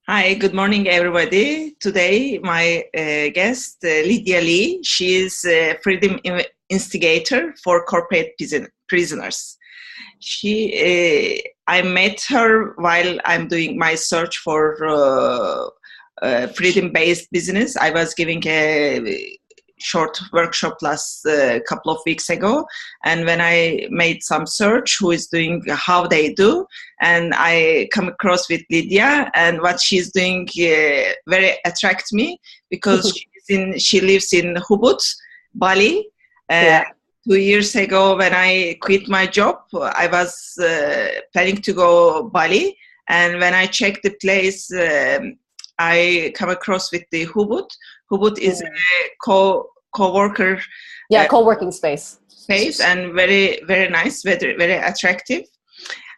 Hi, good morning, everybody. Today, my guest, Lydia Lee, she is a freedom instigator for corporate prisoners. I met her while I'm doing my search for freedom-based business. I was giving a short workshop last couple of weeks ago, and when I made some search who is doing how they do, and I come across with Lydia, and what she's doing very attract me because she lives in Ubud, Bali. Yeah. 2 years ago, when I quit my job, I was planning to go Bali, and when I checked the place, I come across with the Ubud. Ubud is a co-worker co-working space, and very, very nice, very, very attractive.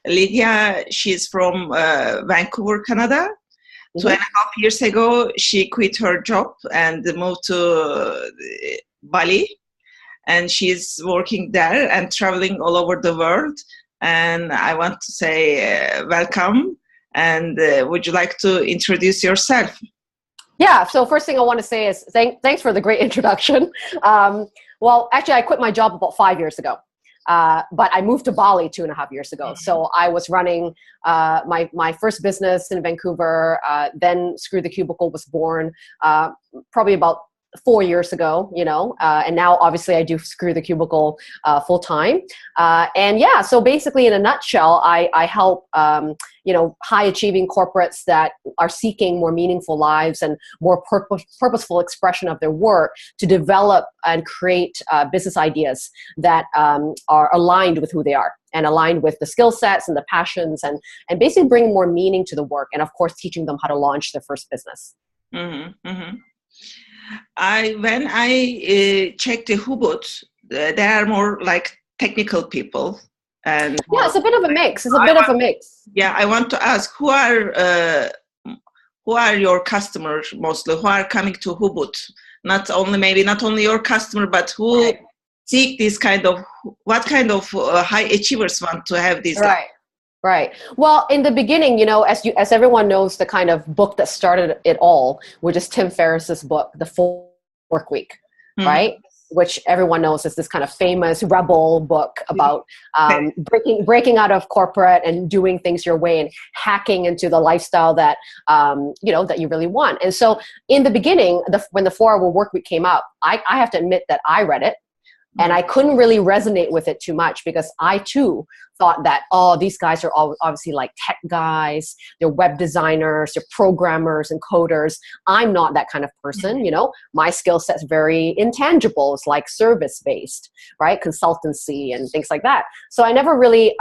Lydia, she's from Vancouver, Canada. 2.5 years ago, she quit her job and moved to Bali, and she's working there and traveling all over the world. And I want to say welcome, and would you like to introduce yourself? Yeah, so first thing I want to say is thanks for the great introduction. Well, actually, I quit my job about 5 years ago, but I moved to Bali 2.5 years ago. So I was running my first business in Vancouver, then Screw The Cubicle was born probably about 4 years ago, and now obviously I do Screw The Cubicle full time. And yeah, so basically in a nutshell, I help, high achieving corporates that are seeking more meaningful lives and more purposeful expression of their work to develop and create business ideas that are aligned with who they are and aligned with the skill sets and the passions and basically bring more meaning to the work. And of course, teaching them how to launch their first business. Mm-hmm, mm-hmm. When I check the Ubud, there are more like technical people, and yeah, it's a bit of a mix. Yeah, I want to ask who are your customers mostly? Who are coming to Ubud? Not only your customer, but who seek this kind of what kind of high achievers want to have this? Right. Well, in the beginning, as everyone knows, the kind of book that started it all, which is Tim Ferriss's book, The 4 Work Week, right? Which everyone knows is this kind of famous rebel book about breaking out of corporate and doing things your way and hacking into the lifestyle that that you really want. And so, in the beginning, when the 4-Hour Work Week came out, I have to admit that I read it. And I couldn't really resonate with it too much because I too thought that, these guys are obviously like tech guys, they're web designers, they're programmers and coders. I'm not that kind of person, my skill set's very intangible. It's like service-based, right? Consultancy and things like that. So I never really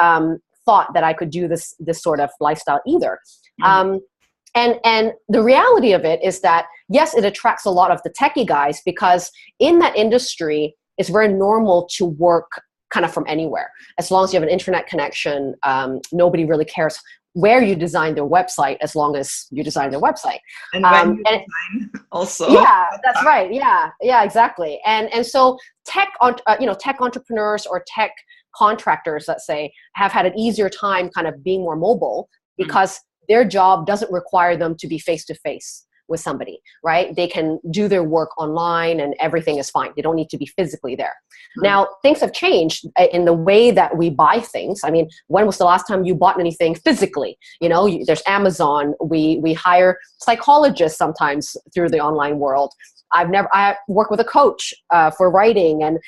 thought that I could do this sort of lifestyle either. And the reality of it is that, yes, it attracts a lot of the techie guys because in that industry, it's very normal to work kind of from anywhere. As long as you have an internet connection, nobody really cares where you design their website as long as you design their website. And when you design also. Yeah, that's right. Yeah, exactly. And so tech entrepreneurs or tech contractors, let's say, have had an easier time kind of being more mobile because their job doesn't require them to be face-to-face with somebody, right? They can do their work online and everything is fine. They don't need to be physically there. Now, things have changed in the way that we buy things. I mean, when was the last time you bought anything physically? There's Amazon. We hire psychologists sometimes through the online world. I work with a coach for writing and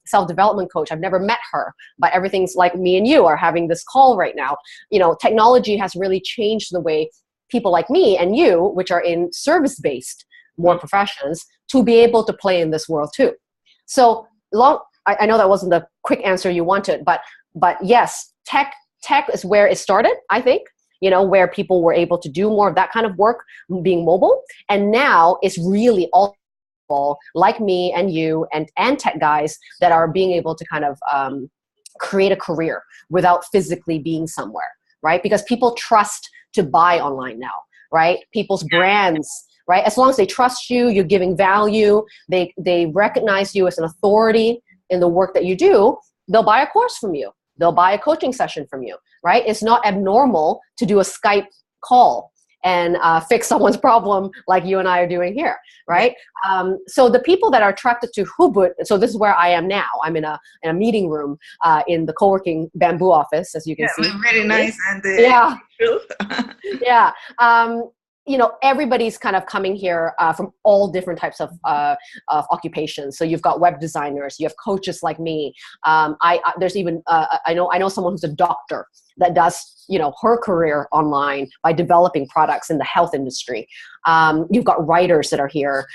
self-development coach. I've never met her, but everything's like me and you are having this call right now. Technology has really changed the way people like me and you, which are in service-based more professions, to be able to play in this world too. So I know that wasn't the quick answer you wanted, but yes, tech is where it started, I think, where people were able to do more of that kind of work being mobile. And now it's really all people like me and you and tech guys that are being able to kind of create a career without physically being somewhere, right? Because people trust to buy online now, right? People's brands, right? As long as they trust you, you're giving value, they recognize you as an authority in the work that you do, they'll buy a course from you. They'll buy a coaching session from you, right? It's not abnormal to do a Skype call and fix someone's problem like you and I are doing here, right? So the people that are attracted to Hubut, so this is where I am now. I'm in a meeting room in the co-working bamboo office, as you can see. Very nice. And yeah. Yeah. You know, everybody's kind of coming here from all different types of occupations. So you've got web designers, you have coaches like me. There's even I know someone who's a doctor that does, you know, her career online by developing products in the health industry. You've got writers that are here.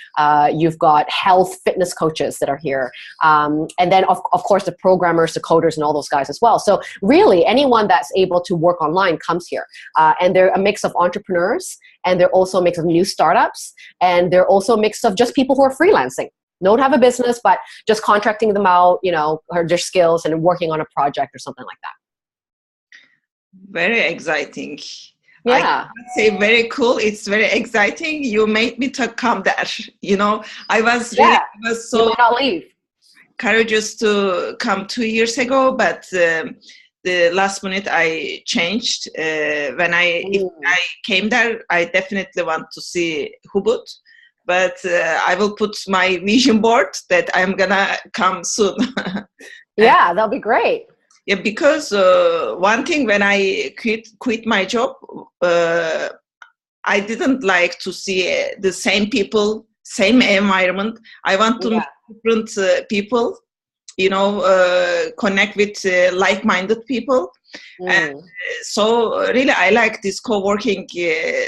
You've got health fitness coaches that are here. And then of course the programmers, the coders, and all those guys as well. So really anyone that's able to work online comes here. And they're a mix of entrepreneurs, and they're also a mix of new startups, and they're also a mix of just people who are freelancing. Don't have a business, but just contracting them out, you know, their skills and working on a project or something like that. Very exciting. Yeah. I say very cool. It's very exciting. You made me to come there. You know, I was so you might not leave. Courageous to come 2 years ago, but the last minute I changed. If I came there, I definitely want to see Hubut, but I will put my vision board that I'm gonna come soon. Yeah, that'll be great. Yeah, because one thing, when I quit my job, I didn't like to see the same people, same environment. I want to meet different people, you know, connect with like-minded people. And so really I like this co-working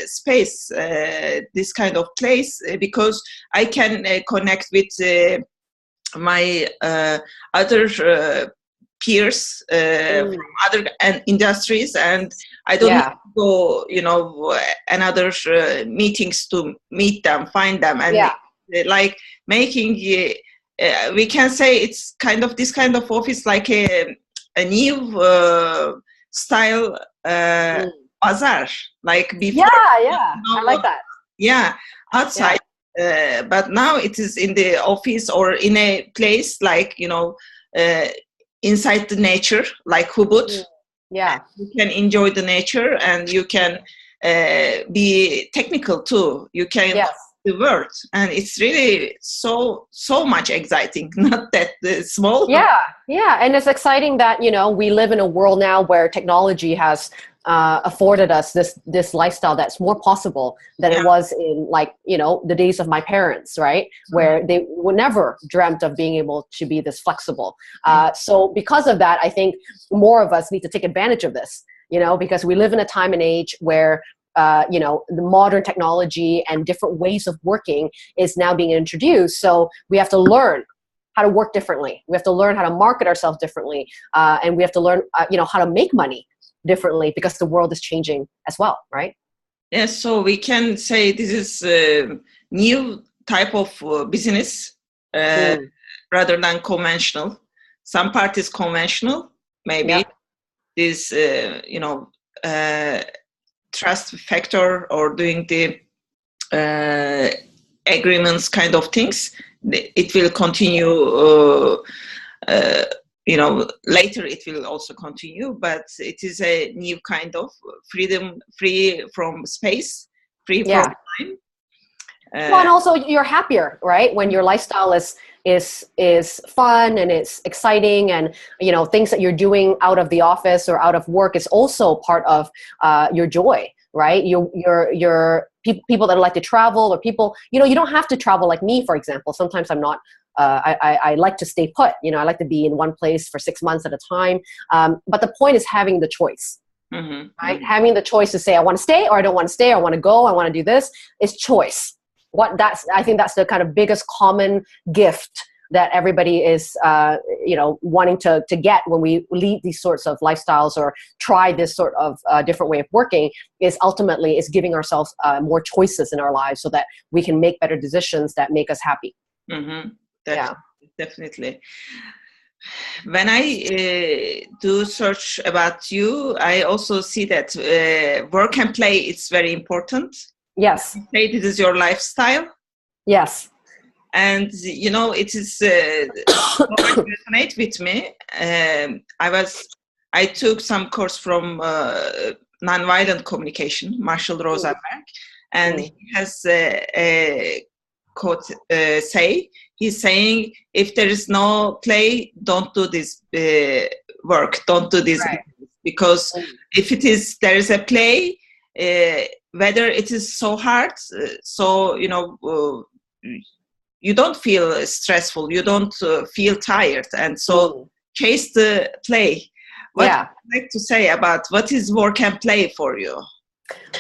space, this kind of place, because I can connect with my other peers from other industries, and I don't need to go, you know, another meetings to meet them, find them, and like making we can say it's kind of this kind of office like a new style bazaar, like before. Yeah, I like that. Yeah, outside, but now it is in the office or in a place like, you know, inside the nature, like Hubut. Yeah, you can enjoy the nature, and you can be technical too. You can the word, and it's really so much exciting. Not that small. Yeah, and it's exciting that, you know, we live in a world now where technology has afforded us this lifestyle that's more possible than it was in, like, you know, the days of my parents, right? Where they would never dreamt of being able to be this flexible. So because of that, I think more of us need to take advantage of this, you know, because we live in a time and age where you know, the modern technology and different ways of working is now being introduced. So we have to learn how to work differently. We have to learn how to market ourselves differently. And we have to learn, you know, how to make money differently, because the world is changing as well, right? Yes, so we can say this is a new type of business rather than conventional. Some part is conventional, maybe. This, you know, trust factor or doing the agreements kind of things. It will continue, you know, later it will also continue, but it is a new kind of freedom, free from space, free from time. Well, and also you're happier, right? When your lifestyle is fun and it's exciting, and, you know, things that you're doing out of the office or out of work is also part of your joy, right? Your people that like to travel, or people, you know, you don't have to travel like me, for example. Sometimes I'm not. I like to stay put. You know, I like to be in one place for 6 months at a time. But the point is having the choice, right? Having the choice to say I want to stay, or I don't want to stay. Or I want to go. I want to do this. It's choice. I think that's the kind of biggest common gift that everybody is, you know, wanting to get when we lead these sorts of lifestyles or try this sort of different way of working, is ultimately is giving ourselves more choices in our lives so that we can make better decisions that make us happy. Definitely. When I do search about you, I also see that work and play is very important. Yes. You say this is your lifestyle. Yes. And, you know, it is resonate with me. I took some course from nonviolent communication, Marshall Rosenberg. and he has a quote he's saying, if there is no play, don't do this work, don't do this, because if there is a play, whether it is so hard, so you don't feel stressful, you don't feel tired, and so chase the play. What would you like to say about what is work and play for you?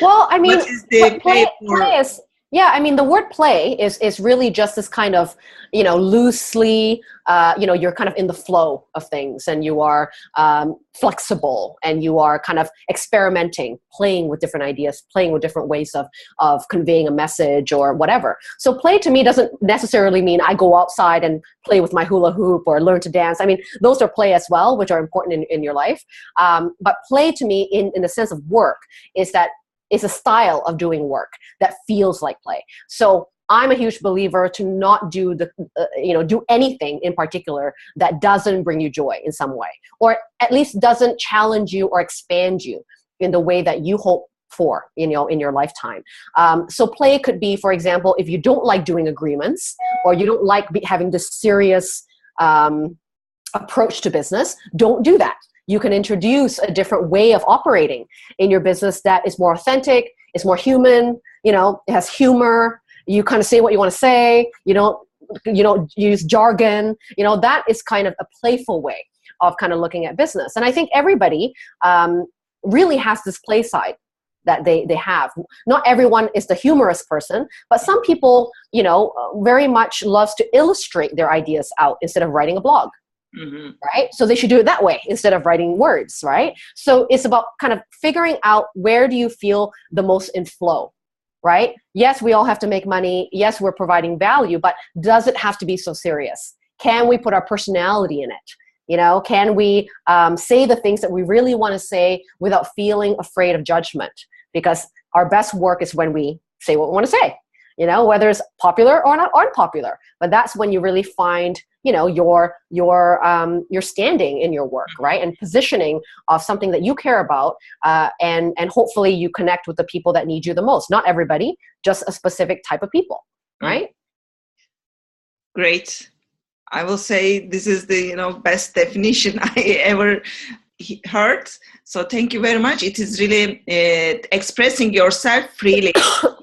Well, I mean, what is the play is, I mean, the word play is really just this kind of, loosely, you're kind of in the flow of things, and you are flexible, and you are kind of experimenting, playing with different ideas, playing with different ways of conveying a message or whatever. So play to me doesn't necessarily mean I go outside and play with my hula hoop or learn to dance. I mean, those are play as well, which are important in your life. But play to me in the sense of work is a style of doing work that feels like play. So I'm a huge believer to not do do anything in particular that doesn't bring you joy in some way, or at least doesn't challenge you or expand you in the way that you hope for, in your lifetime. So play could be, for example, if you don't like doing agreements, or you don't like having this serious approach to business, don't do that. You can introduce a different way of operating in your business that is more authentic, is more human, it has humor. You kind of say what you want to say. You don't use jargon. That is kind of a playful way of kind of looking at business. And I think everybody really has this play side that they have. Not everyone is the humorous person, but some people, very much loves to illustrate their ideas out instead of writing a blog. Mm-hmm. Right? So they should do it that way instead of writing words, right? So it's about kind of figuring out, where do you feel the most in flow, right? Yes, we all have to make money. Yes, we're providing value, but does it have to be so serious? Can we put our personality in it? Can we say the things that we really want to say without feeling afraid of judgment? Because our best work is when we say what we want to say, whether it's popular or not unpopular. But that's when you really find your standing in your work, right? And positioning of something that you care about, and hopefully you connect with the people that need you the most. Not everybody, just a specific type of people, right? Great. I will say this is the best definition I ever heard. So thank you very much. It is really expressing yourself freely.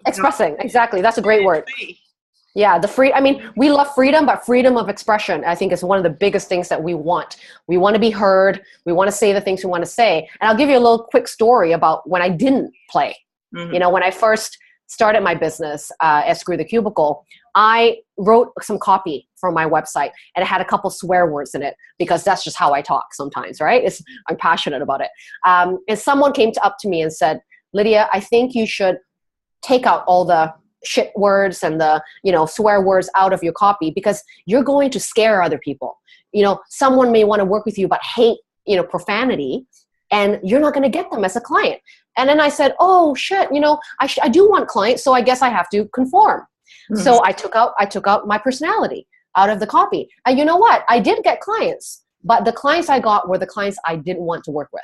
Expressing, exactly. That's a great word. Yeah, we love freedom, but freedom of expression, I think, is one of the biggest things that we want. We want to be heard. We want to say the things we want to say. And I'll give you a little quick story about when I didn't play. Mm-hmm. When I first started my business at Screw The Cubicle, I wrote some copy for my website, and it had a couple swear words in it, because that's just how I talk sometimes, right? I'm passionate about it. And someone came up to me and said, Lydia, I think you should take out all the shit words and the swear words out of your copy, because you're going to scare other people. Someone may want to work with you but hate profanity, and you're not going to get them as a client. And then I said, oh shit, I do want clients, so I guess I have to conform. Mm-hmm. So I took out my personality out of the copy, and you know what, I did get clients, but the clients I got were the clients I didn't want to work with.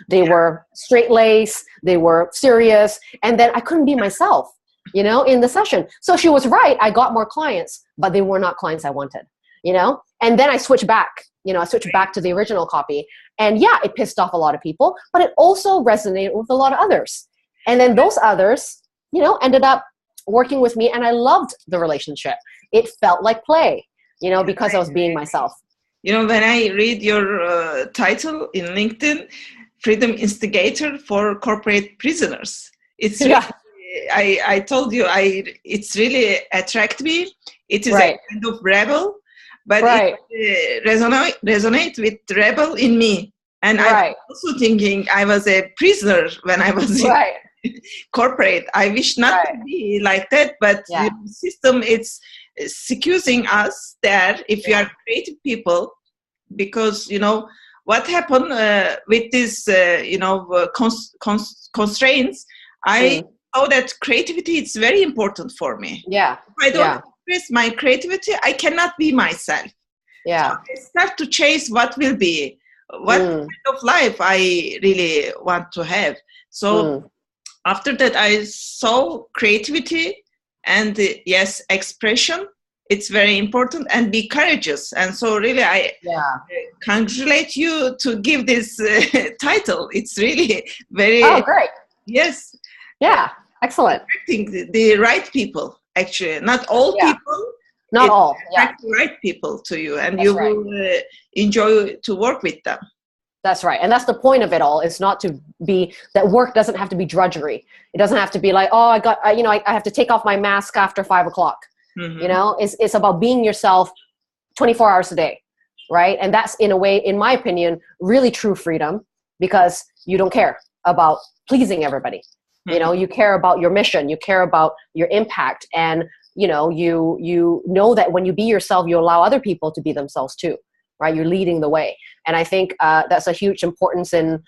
They were straight lace, they were serious, and then I couldn't be myself in the session. So she was right. I got more clients, but they were not clients I wanted, and then I switched back, back to the original copy, and it pissed off a lot of people, but it also resonated with a lot of others. And then those others, ended up working with me, and I loved the relationship. It felt like play, because I was being myself. When I read your title in LinkedIn, Freedom Instigator for Corporate Prisoners, it's really, I told you, it's really attract me. It is a kind of rebel, but it resonate with rebel in me. And I'm also thinking I was a prisoner when I was in corporate. I wish not to be like that, but the system, it's securing us there if you are creative people, because what happened with these constraints. I know that creativity is very important for me. If I don't express my creativity, I cannot be myself. So I start to chase what will be, what kind of life I really want to have. So after that, I saw creativity and yes, expression. It's very important, and be courageous. And so really, I congratulate you to give this title. It's really very... Oh, great. Yes. Yeah, excellent. Attracting the right people, actually. Not all people. Not all. Attract the right people to you, and That's you right. will enjoy to work with them. That's right. And that's the point of it all. It's not to be, that work doesn't have to be drudgery. It doesn't have to be like, oh, I have to take off my mask after 5 o'clock. Mm-hmm. You know, it's about being yourself 24 hours a day, right? And that's, in a way, in my opinion, really true freedom, because you don't care about pleasing everybody. Mm-hmm. You know, you care about your mission, you care about your impact, and you know that when you be yourself, you allow other people to be themselves too, right? You're leading the way. And I think that's a huge importance in,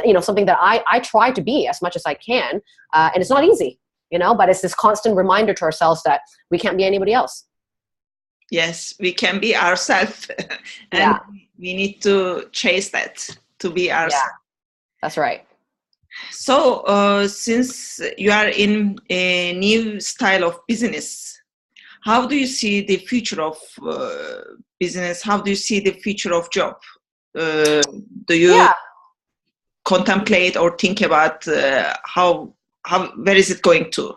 you know, something that I try to be as much as I can, and it's not easy. You know, but it's this constant reminder to ourselves that we can't be anybody else. Yes, we can be ourselves. And we need to chase that, to be ourselves. Yeah, that's right. So since you are in a new style of business, how do you see the future of business? How do you see the future of job? Do you contemplate or think about where is it going to?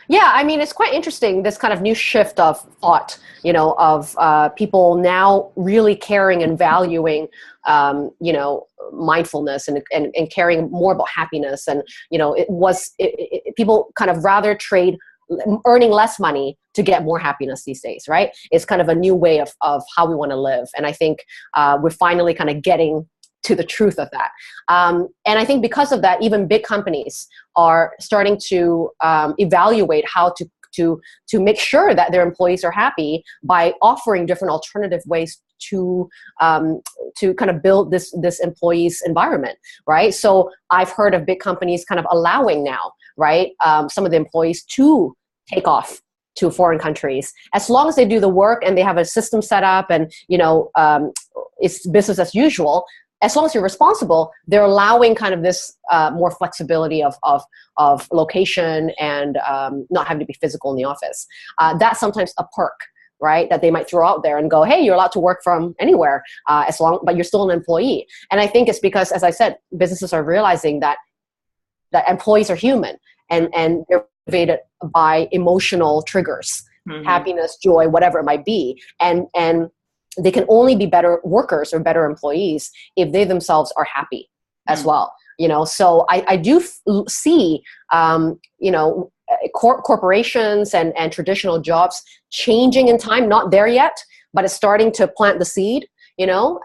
Yeah, I mean, it's quite interesting, this kind of new shift of thought, you know, of people now really caring and valuing, you know, mindfulness and caring more about happiness. And, you know, people kind of rather trade earning less money to get more happiness these days, right? It's kind of a new way of how we want to live. And I think we're finally kind of getting to the truth of that. And I think because of that, even big companies are starting to evaluate how to make sure that their employees are happy by offering different alternative ways to kind of build this employees environment, right? So I've heard of big companies kind of allowing now, right, some of the employees to take off to foreign countries, as long as they do the work and they have a system set up and, you know, it's business as usual. As long as you're responsible, they're allowing kind of this more flexibility of location and not having to be physical in the office. That's sometimes a perk, right? That they might throw out there and go, hey, you're allowed to work from anywhere but you're still an employee. And I think it's because, as I said, businesses are realizing that employees are human and they're motivated by emotional triggers, happiness, joy, whatever it might be. And they can only be better workers or better employees if they themselves are happy as well. You know, so I do see, you know, corporations and traditional jobs changing in time, not there yet, but it's starting to plant the seed, you know,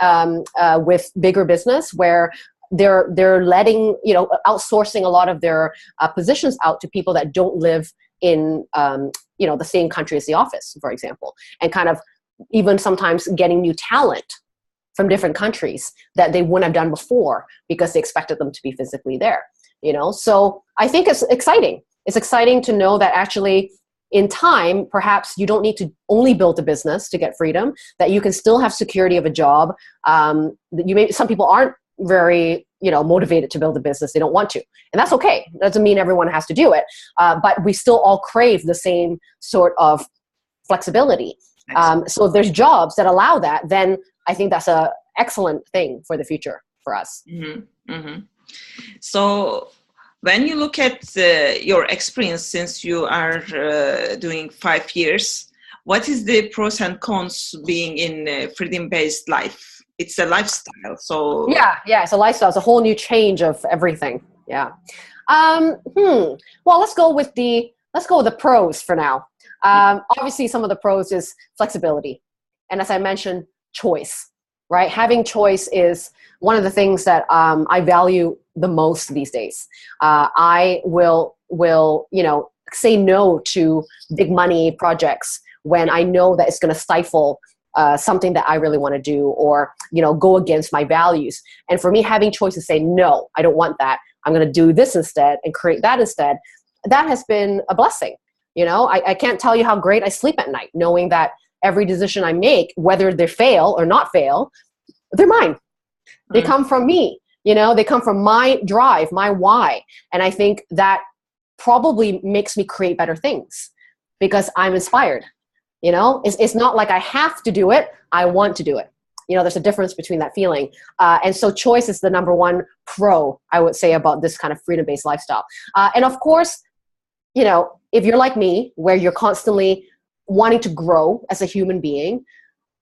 with bigger business where they're letting, you know, outsourcing a lot of their positions out to people that don't live in, you know, the same country as the office, for example, and kind of even sometimes getting new talent from different countries that they wouldn't have done before because they expected them to be physically there, you know? So I think it's exciting. It's exciting to know that actually in time, perhaps you don't need to only build a business to get freedom, that you can still have security of a job. Some people aren't very, you know, motivated to build a business. They don't want to. And that's okay. It doesn't mean everyone has to do it. But we still all crave the same sort of flexibility. So if there's jobs that allow that, then I think that's an excellent thing for the future for us. Mm-hmm. Mm-hmm. So when you look at your experience since you are doing 5 years, what is the pros and cons being in freedom-based life? It's a lifestyle. So yeah, it's a lifestyle. It's a whole new change of everything. Yeah. Well, let's go with the pros for now. Obviously, some of the pros is flexibility. And as I mentioned, choice, right? Having choice is one of the things that I value the most these days. I will, you know, say no to big money projects when I know that it's going to stifle something that I really want to do, or, you know, go against my values. And for me, having choice to say, no, I don't want that. I'm going to do this instead and create that instead. That has been a blessing. You know, I can't tell you how great I sleep at night, knowing that every decision I make, whether they fail or not fail, they're mine. They come from me, They come from my drive, my why. And I think that probably makes me create better things because I'm inspired. It's not like I have to do it. I want to do it. There's a difference between that feeling. And so choice is the number one pro, I would say, about this kind of freedom-based lifestyle. And of course, if you're like me, where you're constantly wanting to grow as a human being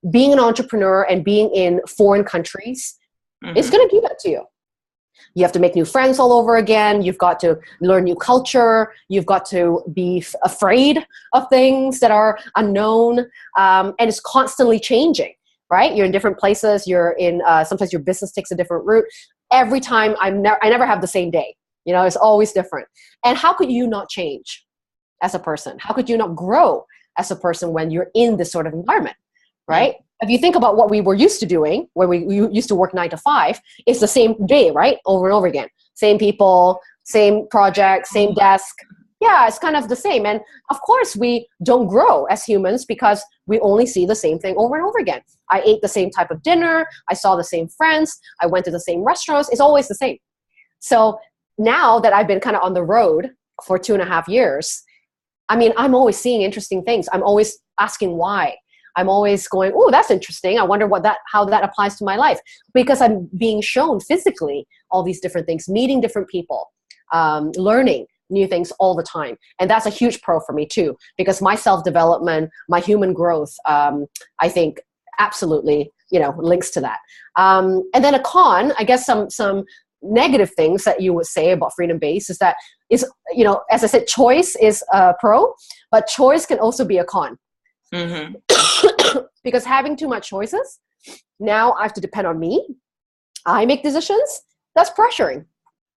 an entrepreneur and being in foreign countries, it's going to give that to you. You have to make new friends all over again. You've got to learn new culture. You've got to be afraid of things that are unknown. And it's constantly changing, right? You're in different places. You're in, sometimes your business takes a different route. Every time I never have the same day. It's always different. And how could you not change as a person? How could you not grow as a person when you're in this sort of environment, right? If you think about what we were used to doing, where we used to work 9 to 5, it's the same day, right? Over and over again. Same people, same project, same desk. Yeah, it's kind of the same. And of course, we don't grow as humans because we only see the same thing over and over again. I ate the same type of dinner. I saw the same friends. I went to the same restaurants. It's always the same. So now that I've been kind of on the road for 2.5 years, I'm always seeing interesting things. I'm always asking why. I'm always going, oh, that's interesting. I wonder how that applies to my life, because I'm being shown physically all these different things, meeting different people, learning new things all the time. And that's a huge pro for me too, because my self-development, my human growth, I think absolutely, links to that. And then a con, I guess some negative things that you would say about freedom-based is that as I said, choice is a pro, but choice can also be a con. Mm-hmm. Because having too much choices, now I have to depend on me. I make decisions. That's pressuring,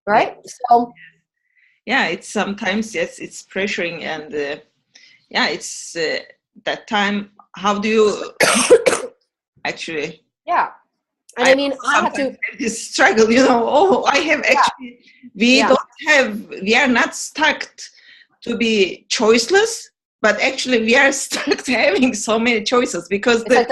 right? So, yeah, it's sometimes, yes, it's pressuring, and it's that time. How do you actually? Yeah, and I have to this struggle. I have actually. We are not stuck to be choiceless. But actually, we are stuck to having so many choices because the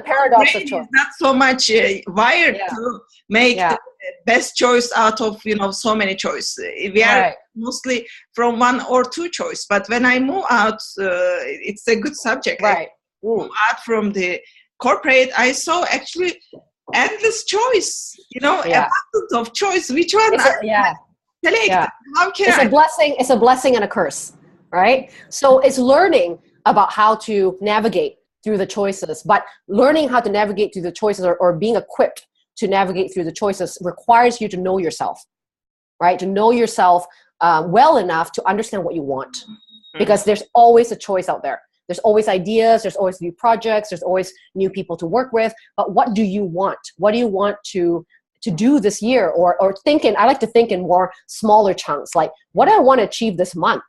paradox of choice is not so much wired to make the best choice out of so many choices. We are mostly from 1 or 2 choice. But when I move out, it's a good subject. Right. Move out from the corporate, I saw actually endless choice. Abundance of choice. Which one? Select. Yeah. How can It's a blessing and a curse. Right? So it's learning about how to navigate through the choices, but learning how to navigate through the choices or being equipped to navigate through the choices requires you to know yourself, right? To know yourself well enough to understand what you want, because there's always a choice out there. There's always ideas, there's always new projects, there's always new people to work with, but what do you want? What do you want to do this year? Or I like to think in more smaller chunks, like what do I want to achieve this month?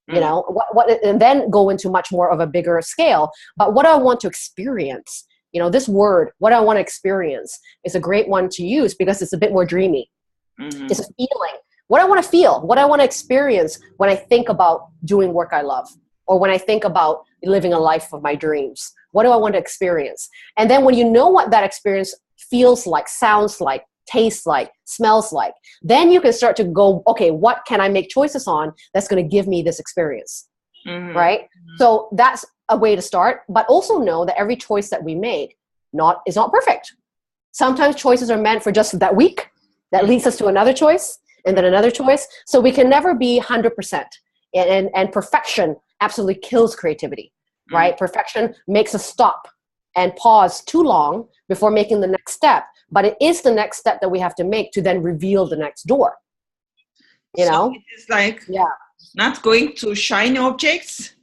And then go into much more of a bigger scale. But what do I want to experience? This word, what I want to experience, is a great one to use because it's a bit more dreamy. Mm-hmm. It's a feeling. What I want to feel, what I want to experience when I think about doing work I love, or when I think about living a life of my dreams. What do I want to experience? And then when you know what that experience feels like, sounds like, tastes like, smells like, then you can start to go, okay, what can I make choices on that's going to give me this experience? Mm-hmm. Right? Mm-hmm. So that's a way to start, but also know that every choice that we make is not perfect. Sometimes choices are meant for just that week that leads us to another choice and then another choice. So we can never be 100%. And perfection absolutely kills creativity, right? Mm-hmm. Perfection makes us stop and pause too long before making the next step. But it is the next step that we have to make to then reveal the next door. So it is like not going to shiny objects.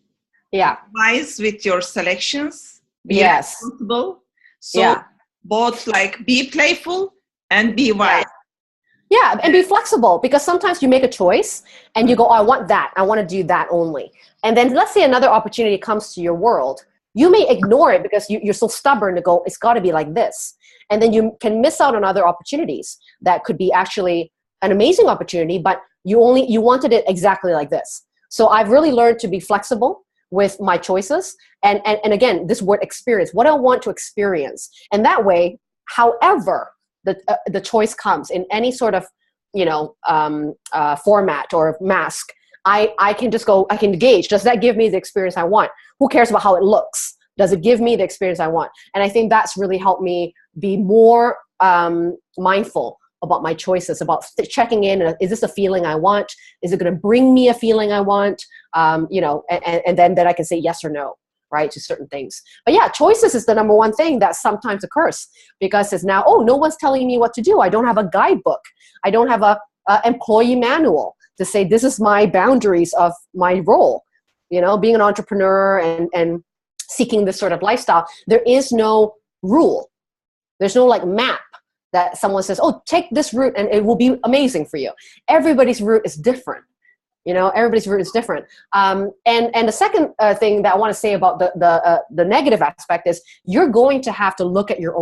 Yeah. Wise with your selections. Be responsible. So both like be playful and be wise. Yeah, and be flexible, because sometimes you make a choice and you go, oh, I want that. I want to do that only. And then let's say another opportunity comes to your world. You may ignore it because you're so stubborn to go, it's got to be like this. And then you can miss out on other opportunities that could be actually an amazing opportunity, but you wanted it exactly like this. So I've really learned to be flexible with my choices. And again, this word experience, what I want to experience. And that way, however the choice comes in any sort of, format or mask, I can just go, I can gauge, does that give me the experience I want? Who cares about how it looks? Does it give me the experience I want? And I think that's really helped me be more mindful about my choices, about checking in. Is this a feeling I want? Is it going to bring me a feeling I want? And then I can say yes or no, right, to certain things. But yeah, choices is the number one thing that sometimes occurs, because it's now, no one's telling me what to do. I don't have a guidebook. I don't have a employee manual to say this is my boundaries of my role. Being an entrepreneur and seeking this sort of lifestyle, there is no rule. There's no map that someone says, take this route and it will be amazing for you. Everybody's route is different. Everybody's route is different. And the second thing that I want to say about the negative aspect is you're going to have to look at your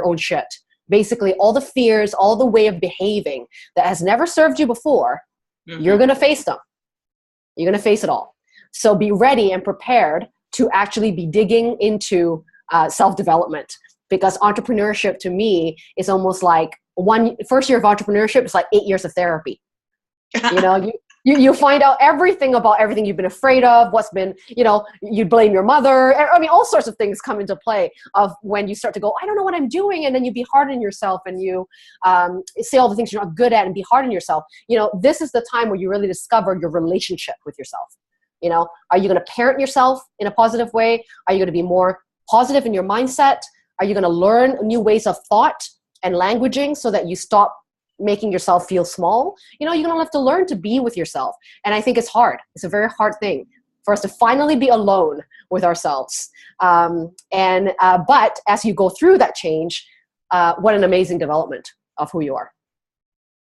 own shit. Basically, all the fears, all the way of behaving that has never served you before, you're going to face them. You're going to face it all. So be ready and prepared to actually be digging into self-development, because entrepreneurship to me is almost like first year of entrepreneurship is like 8 years of therapy. You find out everything about everything you've been afraid of, what's been, you blame your mother. I mean, all sorts of things come into play of when you start to go, I don't know what I'm doing. And then you be hard on yourself and you say all the things you're not good at and be hard on yourself. This is the time where you really discover your relationship with yourself. Are you going to parent yourself in a positive way? Are you going to be more positive in your mindset? Are you going to learn new ways of thought and languaging so that you stop making yourself feel small? You're going to have to learn to be with yourself. And I think it's hard. It's a very hard thing for us to finally be alone with ourselves. But as you go through that change, what an amazing development of who you are.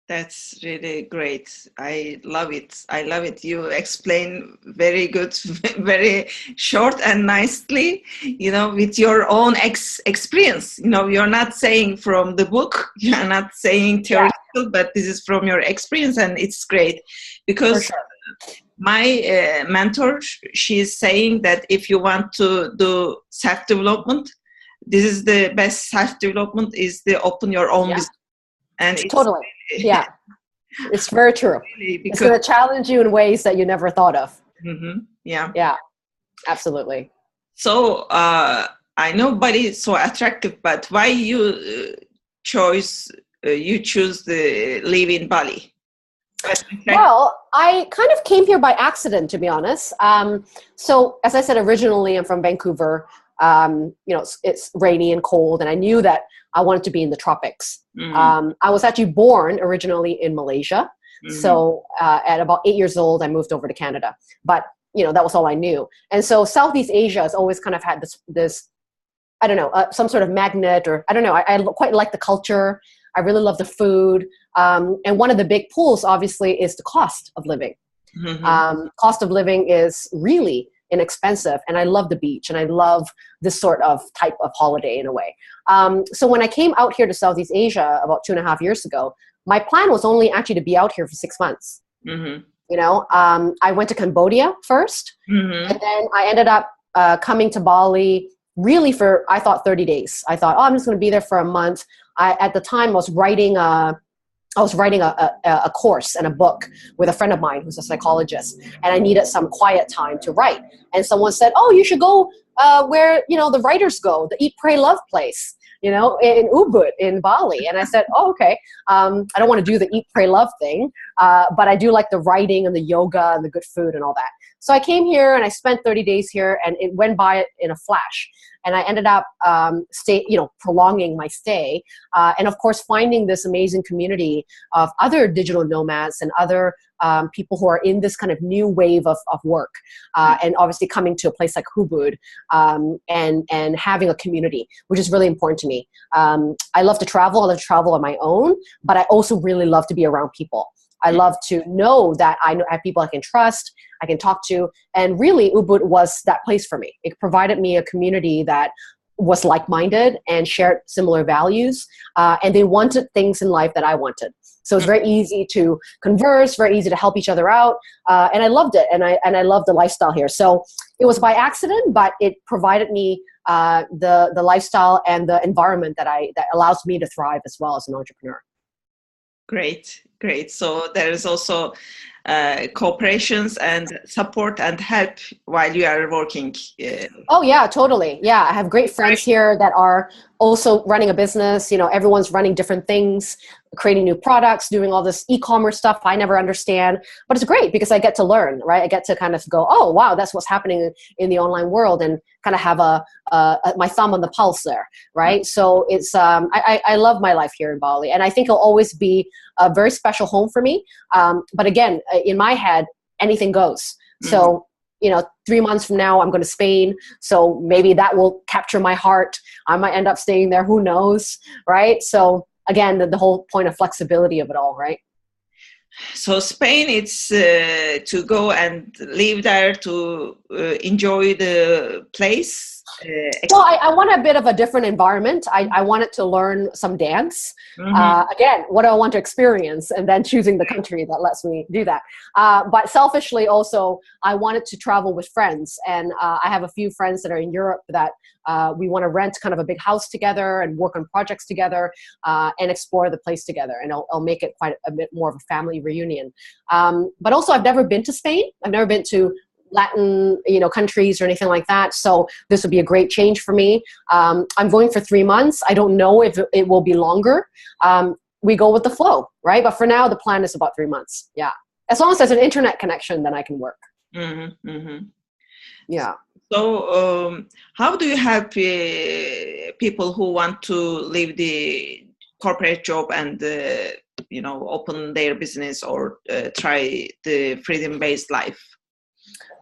That's really great. I love it. I love it. You explain very good, very short and nicely, with your own experience. You're not saying from the book, you're not saying theoretical, but this is from your experience, and it's great. Because my mentor, she's saying that if you want to do self-development, this is the best self-development is to open your own business. And it's totally. Yeah, it's very true. Really, it's going to challenge you in ways that you never thought of. Yeah, absolutely. So I know Bali is so attractive, but why you choose the live in Bali? Well, I kind of came here by accident, to be honest. So as I said, originally I'm from Vancouver. It's rainy and cold, and I knew that I wanted to be in the tropics. I was actually born originally in Malaysia. So at about 8 years old, I moved over to Canada. But, that was all I knew. And so Southeast Asia has always kind of had this I don't know, some sort of magnet, or I don't know. I quite like the culture. I really love the food. And one of the big pulls, obviously, is the cost of living. Cost of living is really inexpensive, and I love the beach, and I love this sort of type of holiday in a way. So when I came out here to Southeast Asia about 2.5 years ago, my plan was only actually to be out here for 6 months. I went to Cambodia first, and then I ended up coming to Bali really for, I thought, 30 days. I thought, I'm just going to be there for a month. At the time, I was writing a course and a book with a friend of mine who's a psychologist, and I needed some quiet time to write. And someone said, you should go where, the writers go, the Eat, Pray, Love place, in Ubud in Bali. And I said, okay, I don't want to do the Eat, Pray, Love thing, but I do like the writing and the yoga and the good food and all that. So I came here and I spent 30 days here, and it went by in a flash. And I ended up prolonging my stay. And of course, finding this amazing community of other digital nomads and other people who are in this kind of new wave of work. And obviously coming to a place like Ubud and having a community, which is really important to me. I love to travel. I love to travel on my own, but I also really love to be around people. I love to know that I have people I can trust, I can talk to. And really, Ubud was that place for me. It provided me a community that was like-minded and shared similar values. And they wanted things in life that I wanted. So it's very easy to converse, very easy to help each other out. And I loved it. And I loved the lifestyle here. So it was by accident, but it provided me the lifestyle and the environment that allows me to thrive as well as an entrepreneur. Great. So there is also cooperations and support and help while you are working. Oh yeah, totally. Yeah, I have great friends here that are also running a business. Everyone's running different things, creating new products, doing all this e-commerce stuff I never understand, but it's great because I get to learn, right? I get to kind of go, oh wow, that's what's happening in the online world, and kind of have my thumb on the pulse there, right? So it's I love my life here in Bali, and I think it'll always be a very special home for me. But again, in my head, anything goes. So 3 months from now, I'm going to Spain. So maybe that will capture my heart. I might end up staying there. Who knows? Right. So again, the whole point of flexibility of it all. Right. So Spain, it's to go and live there to enjoy the place. Well, I want a bit of a different environment. I wanted to learn some dance. Again, what do I want to experience? And then choosing the country that lets me do that. But selfishly also, I wanted to travel with friends. And I have a few friends that are in Europe that we want to rent kind of a big house together and work on projects together and explore the place together. And I'll make it quite a bit more of a family reunion. But also, I've never been to Spain. I've never been to Latin, countries or anything like that. So this would be a great change for me. I'm going for 3 months. I don't know if it will be longer. We go with the flow, right? But for now, the plan is about 3 months. Yeah. As long as there's an internet connection, then I can work. Yeah. So how do you help people who want to leave the corporate job and, open their business or try the freedom-based life?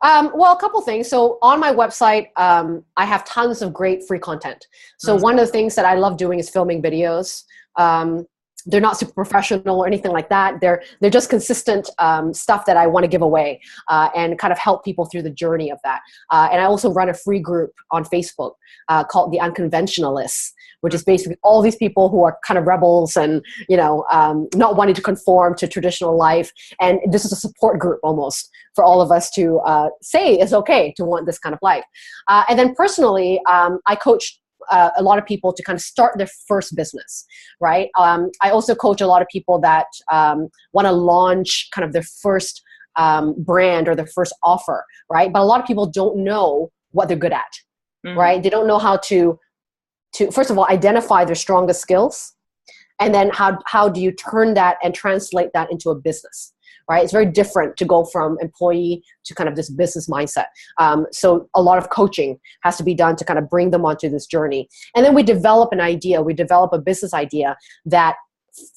Well, a couple things. So on my website, I have tons of great free content. So one of the things that I love doing is filming videos. They're not super professional or anything like that. They're just consistent stuff that I want to give away and kind of help people through the journey of that. And I also run a free group on Facebook called The Unconventionalists, which is basically all these people who are kind of rebels and, not wanting to conform to traditional life. And this is a support group almost for all of us to say it's okay to want this kind of life. And then personally, I coach a lot of people to kind of start their first business, right? I also coach a lot of people that want to launch kind of their first brand or their first offer, right? But a lot of people don't know what they're good at, right? They don't know how to first of all, identify their strongest skills. And then how do you turn that and translate that into a business? Right? It's very different to go from employee to kind of this business mindset. So a lot of coaching has to be done to kind of bring them onto this journey. And then we develop an idea. We develop a business idea that,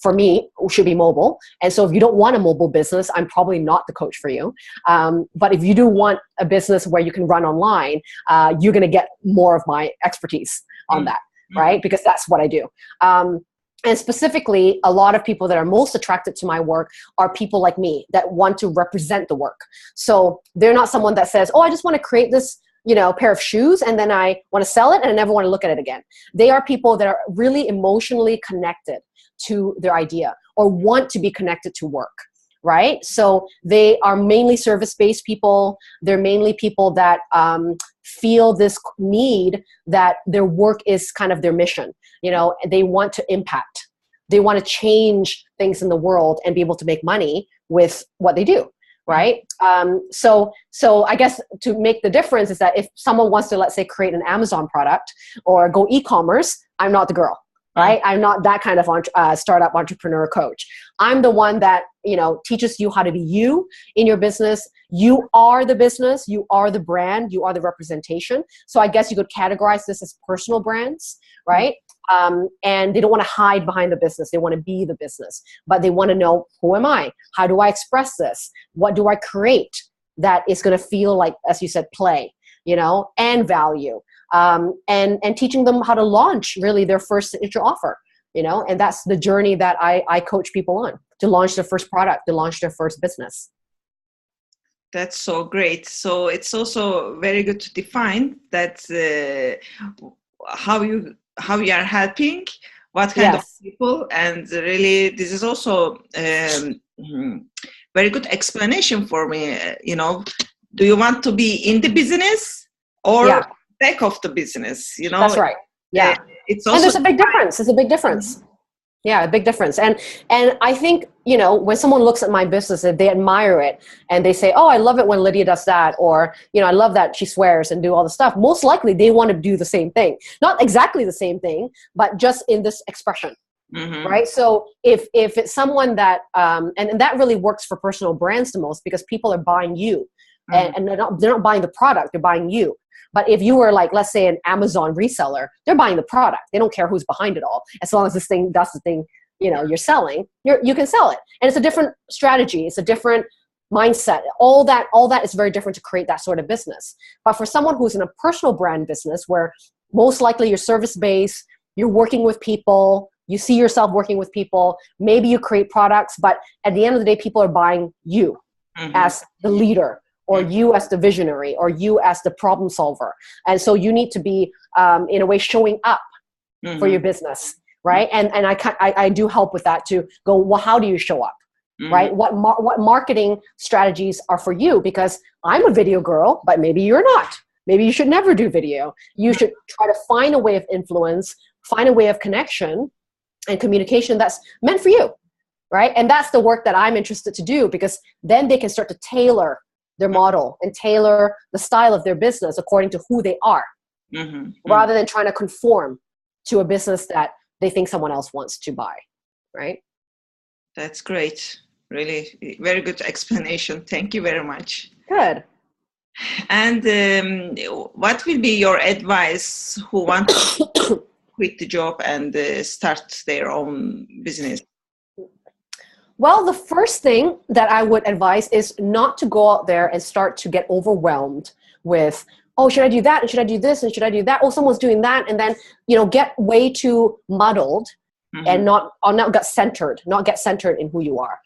for me, should be mobile. And so if you don't want a mobile business, I'm probably not the coach for you. But if you do want a business where you can run online, you're going to get more of my expertise on that, right? Because that's what I do. And specifically, a lot of people that are most attracted to my work are people like me that want to represent the work. So they're not someone that says, oh, I just want to create this, pair of shoes and then I want to sell it and I never want to look at it again. They are people that are really emotionally connected to their idea or want to be connected to work. Right? So they are mainly service-based people. They're mainly people that feel this need that their work is kind of their mission. They want to impact. They want to change things in the world and be able to make money with what they do. Right? So I guess to make the difference is that if someone wants to, let's say, create an Amazon product or go e-commerce, I'm not the girl. Right? I'm not that kind of startup entrepreneur coach. I'm the one that, teaches you how to be you in your business. You are the business. You are the brand. You are the representation. So I guess you could categorize this as personal brands, right? And they don't want to hide behind the business. They want to be the business, but they want to know, who am I? How do I express this? What do I create that is going to feel like, as you said, play, and value. And teaching them how to launch really their first signature offer, and that's the journey that I coach people on, to launch their first product, to launch their first business. That's so great. So it's also very good to define that how you are helping, what kind of people, and really this is also very good explanation for me. Do you want to be in the business or back of the business, you know. That's right. Yeah. It's also, and there's a big difference. There's a big difference. Yeah, a big difference. And I think, you know, when someone looks at my business, if they admire it and they say, oh, I love it when Lydia does that, or, you know, I love that she swears and do all the stuff, most likely they want to do the same thing. Not exactly the same thing, but just in this expression. Mm-hmm. Right. So if it's someone that, and that really works for personal brands the most, because people are buying you. Mm-hmm. and they're not buying the product, they're buying you. But if you were like, let's say, an Amazon reseller, they're buying the product. They don't care who's behind it all. As long as this thing does the thing, you know, you're selling, you can sell it. And it's a different strategy. It's a different mindset. All that is very different to create that sort of business. But for someone who's in a personal brand business, where most likely you're service-based, you're working with people, you see yourself working with people, maybe you create products, but at the end of the day, people are buying you as the leader, or you as the visionary, or you as the problem solver. And so you need to be, in a way, showing up for your business, right? And I do help with that to go, well, how do you show up, right? What marketing strategies are for you? Because I'm a video girl, but maybe you're not. Maybe you should never do video. You should try to find a way of influence, find a way of connection and communication that's meant for you, right? And that's the work that I'm interested to do, because then they can start to tailor their model and tailor the style of their business according to who they are, rather than trying to conform to a business that they think someone else wants to buy, right? That's great. Really, very good explanation. Thank you very much. Good. And what will be your advice who want to quit the job and start their own business? Well, the first thing that I would advise is not to go out there and start to get overwhelmed with, oh, should I do that? And should I do this? And should I do that? Oh, someone's doing that. And then, you know, get way too muddled and not get centered in who you are.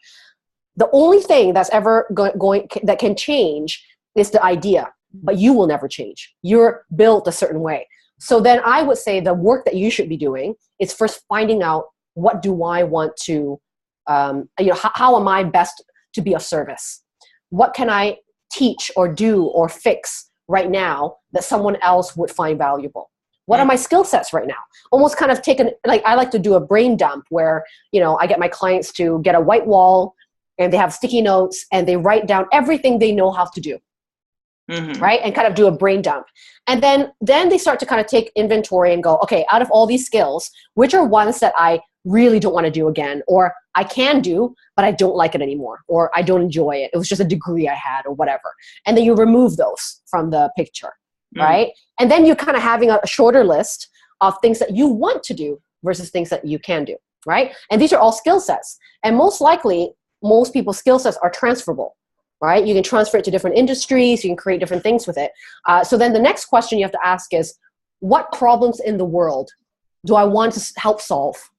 The only thing that's ever going that can change is the idea, but you will never change. You're built a certain way. So then I would say the work that you should be doing is first finding out, what do I want to, how am I best to be of service? What can I teach or do or fix right now that someone else would find valuable? What are my skill sets right now? Almost kind of I like to do a brain dump where, you know, I get my clients to get a white wall and they have sticky notes and they write down everything they know how to do. Right? And kind of do a brain dump. And then they start to kind of take inventory and go, okay, out of all these skills, which are ones that I really don't want to do again, or I can do, but I don't like it anymore, or I don't enjoy it. It was just a degree I had or whatever. And then you remove those from the picture, right? And then you're kind of having a shorter list of things that you want to do versus things that you can do, right? And these are all skill sets. And most likely, most people's skill sets are transferable. Right? You can transfer it to different industries. You can create different things with it. So then the next question you have to ask is, what problems in the world do I want to help solve?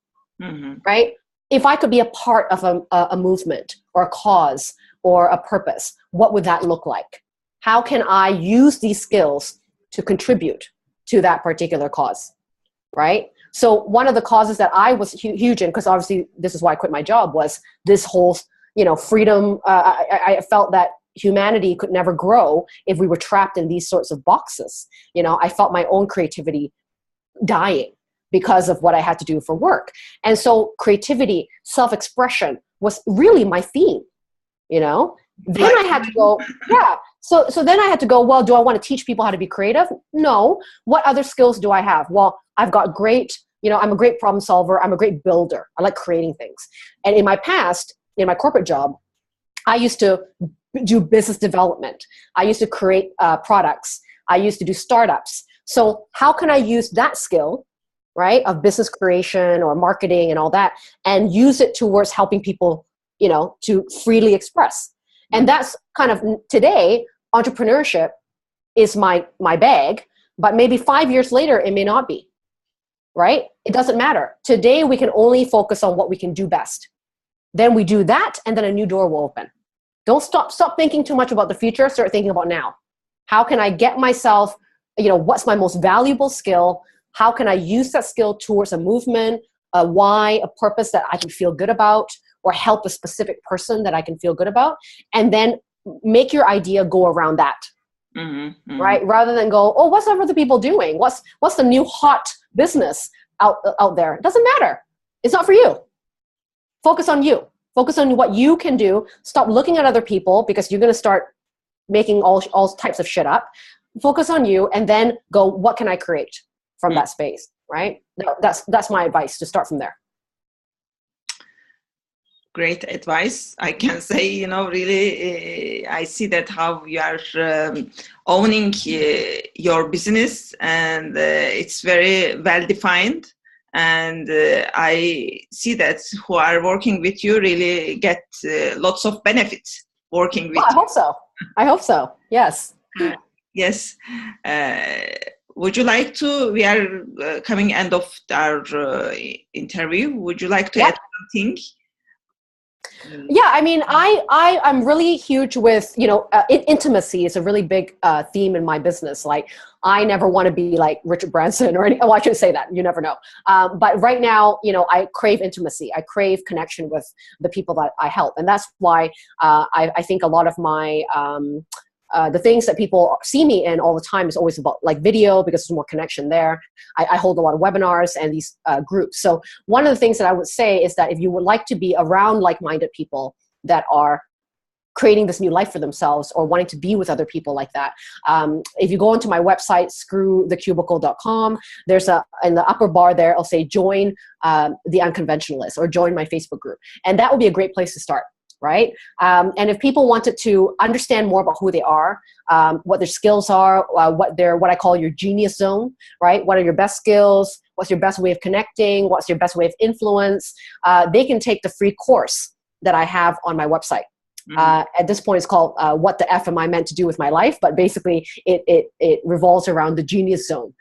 Right? If I could be a part of a movement or a cause or a purpose, what would that look like? How can I use these skills to contribute to that particular cause? Right? So one of the causes that I was huge in, because obviously this is why I quit my job, was this whole freedom. I felt that humanity could never grow if we were trapped in these sorts of boxes. I felt my own creativity dying because of what I had to do for work. And so creativity, self-expression was really my theme, Then I had to go, So then I had to go, well, do I want to teach people how to be creative? No. What other skills do I have? Well, I've got I'm a great problem solver. I'm a great builder. I like creating things. And in my past, in my corporate job, I used to do business development. I used to create products. I used to do startups. So how can I use that skill, right, of business creation or marketing and all that, and use it towards helping people, to freely express? And that's kind of, today, entrepreneurship is my bag, but maybe 5 years later, it may not be, right? It doesn't matter. Today, we can only focus on what we can do best. Then we do that, and then a new door will open. Don't stop thinking too much about the future. Start thinking about now. How can I get myself, what's my most valuable skill? How can I use that skill towards a movement, a why, a purpose that I can feel good about, or help a specific person that I can feel good about? And then make your idea go around that. right? Rather than go, oh, what's other people doing? What's the new hot business out there? It doesn't matter. It's not for you. Focus on you. Focus on what you can do. Stop looking at other people, because you're going to start making all types of shit up. Focus on you, and then go, what can I create from that space, right? That's my advice, to start from there. Great advice. I can say, really, I see that how you are owning your business, and it's very well defined. And I see that who are working with you really get lots of benefits working with you. I hope so. I hope so. Yes. Yes. Would you like to, we are coming end of our interview. Would you like to add something? Yeah, I mean, I'm really huge with, intimacy is a really big theme in my business. Like, I never want to be like Richard Branson or any, I shouldn't say that, you never know. But right now, I crave intimacy. I crave connection with the people that I help. And that's why I think a lot of my, the things that people see me in all the time is always about like video, because there's more connection there. I hold a lot of webinars and these groups. So one of the things that I would say is that if you would like to be around like-minded people that are creating this new life for themselves, or wanting to be with other people like that, if you go onto my website, screwthecubicle.com, there's in the upper bar there, I'll say join the Unconventionalists, or join my Facebook group. And that would be a great place to start. Right? And if people wanted to understand more about who they are, what their skills are, what I call your genius zone, right? What are your best skills? What's your best way of connecting? What's your best way of influence? They can take the free course that I have on my website. At this point, it's called What the F Am I Meant to Do with My Life? But basically, it revolves around the genius zone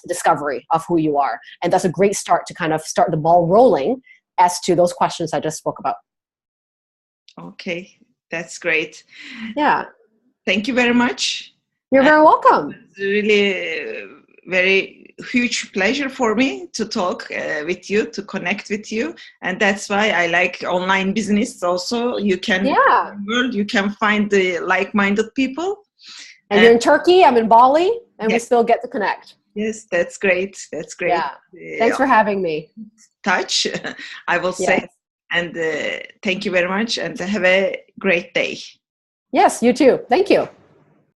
discovery of who you are. And that's a great start to kind of start the ball rolling as to those questions I just spoke about. Okay, that's great. Yeah. Thank you very much. You're very welcome. It's really very huge pleasure for me to talk with you, to connect with you. And that's why I like online business also. You can, you can find the like-minded people. And you're in Turkey, I'm in Bali, and we still get to connect. Yes, that's great. That's great. Yeah. Thanks for having me. Touch, I will say. And thank you very much, and have a great day. Yes, you too. Thank you.